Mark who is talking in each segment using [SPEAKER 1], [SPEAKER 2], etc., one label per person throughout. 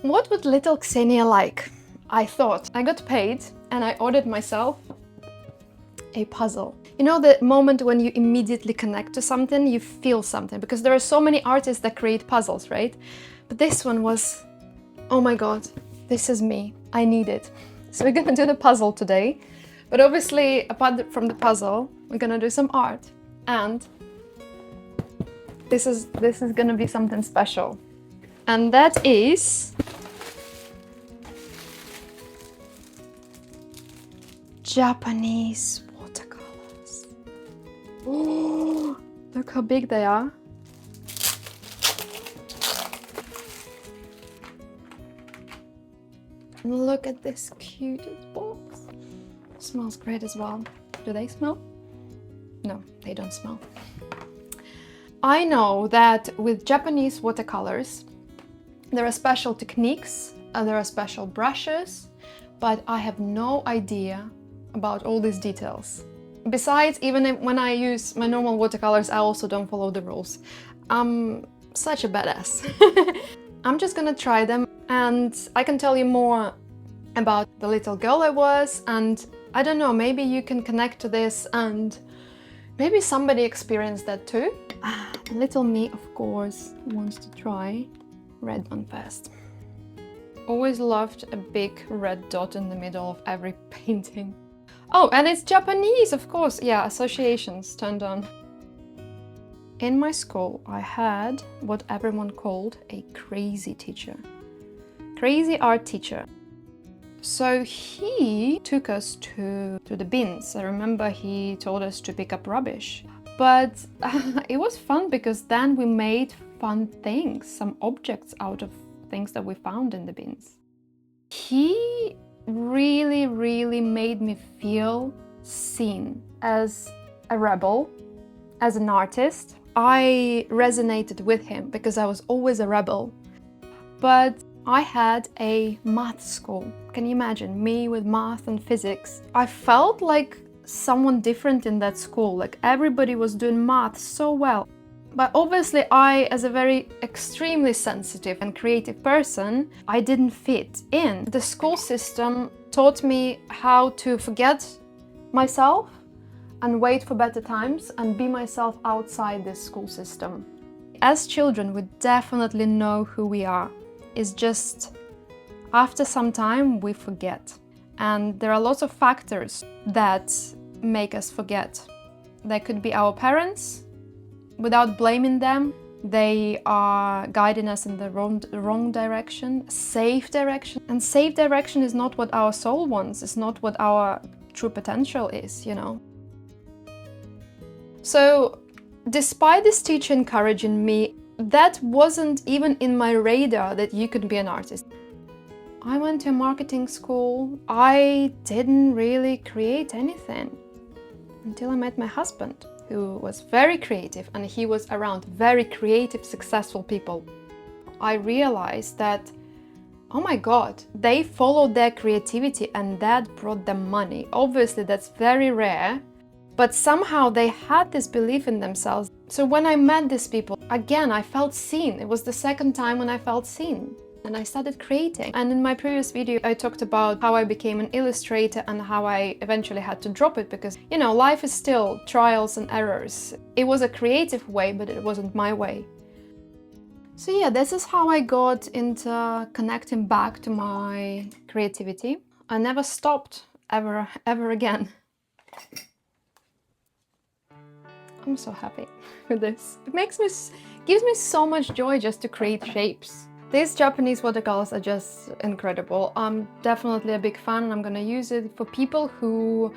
[SPEAKER 1] What would little Xenia like? I thought. I got paid and I ordered myself a puzzle. You know the moment when you immediately connect to something, you feel something, because there are so many artists that create puzzles, right? But this one was, oh my god, this is me. I need it. So we're gonna do the puzzle today. But obviously, apart from the puzzle, we're gonna do some art. And this is gonna be something special. And that is Japanese watercolors. Oh, look how big they are. And look at this cutest box. Smells great as well. Do they smell? No, they don't smell. I know that with Japanese watercolors, there are special techniques, there are special brushes, but I have no idea about all these details. Besides, even when I use my normal watercolors, I also don't follow the rules. I'm such a badass. I'm just gonna try them, and I can tell you more about the little girl I was, and I don't know, maybe you can connect to this and maybe somebody experienced that too. Little me, of course, wants to try red one first. Always loved a big red dot in the middle of every painting. Oh, and it's Japanese, of course. Yeah, associations turned on. In my school, I had what everyone called a crazy teacher. Crazy art teacher. So he took us to the bins. I remember he told us to pick up rubbish. But it was fun because then we made fun things, some objects out of things that we found in the bins. He really, really made me feel seen as a rebel, as an artist. I resonated with him because I was always a rebel. But I had a math school. Can you imagine me with math and physics? I felt like someone different in that school, like everybody was doing math so well. But obviously I, as a very extremely sensitive and creative person, I didn't fit in. The school system taught me how to forget myself and wait for better times and be myself outside this school system. As children, we definitely know who we are. It's just after some time we forget. And there are lots of factors that make us forget. They could be our parents. Without blaming them, they are guiding us in the wrong direction, safe direction. And safe direction is not what our soul wants, it's not what our true potential is, you know. So, despite this teacher encouraging me, that wasn't even in my radar that you could be an artist. I went to a marketing school. I didn't really create anything until I met my husband, who was very creative, and he was around very creative, successful people. I realized that, oh my god, they followed their creativity and that brought them money. Obviously, that's very rare, but somehow they had this belief in themselves. So when I met these people, again, I felt seen. It was the second time when I felt seen. And I started creating. And in my previous video, I talked about how I became an illustrator and how I eventually had to drop it because, you know, life is still trials and errors. It was a creative way, but it wasn't my way. So yeah, this is how I got into connecting back to my creativity. I never stopped ever again. I'm so happy with this. It gives me so much joy just to create shapes. These Japanese watercolors are just incredible. I'm definitely a big fan and I'm gonna use it for people who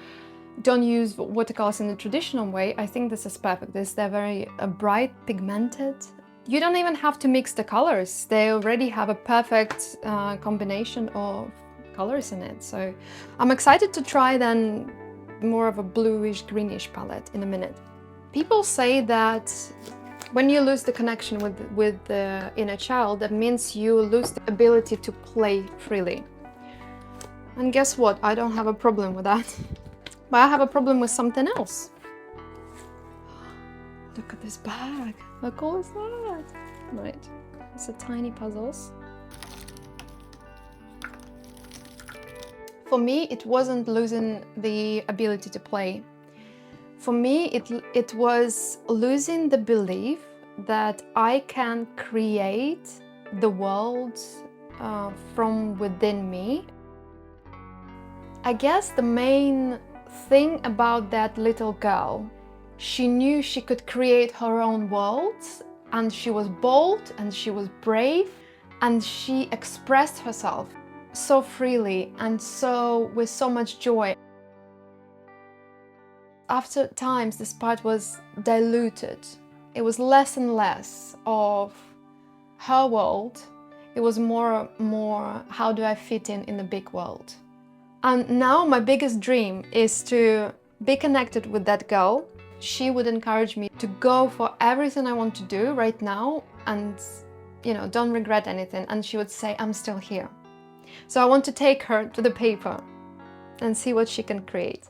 [SPEAKER 1] don't use watercolors in the traditional way. I think this is perfect. They're very bright, pigmented. You don't even have to mix the colors. They already have a perfect combination of colors in it. So I'm excited to try then more of a bluish, greenish palette in a minute. People say that when you lose the connection with the inner child, that means you lose the ability to play freely. And guess what? I don't have a problem with that. But I have a problem with something else. Look at this bag. How cool is that? Right, it's a tiny puzzles. For me, it wasn't losing the ability to play. For me, it was losing the belief that I can create the world from within me. I guess the main thing about that little girl, she knew she could create her own worlds, and she was bold and she was brave, and she expressed herself so freely and with so much joy. After times, this part was diluted. It was less and less of her world. It was more how do I fit in the big world? And now my biggest dream is to be connected with that girl. She would encourage me to go for everything I want to do right now and, don't regret anything. And she would say, I'm still here. So I want to take her to the paper and see what she can create.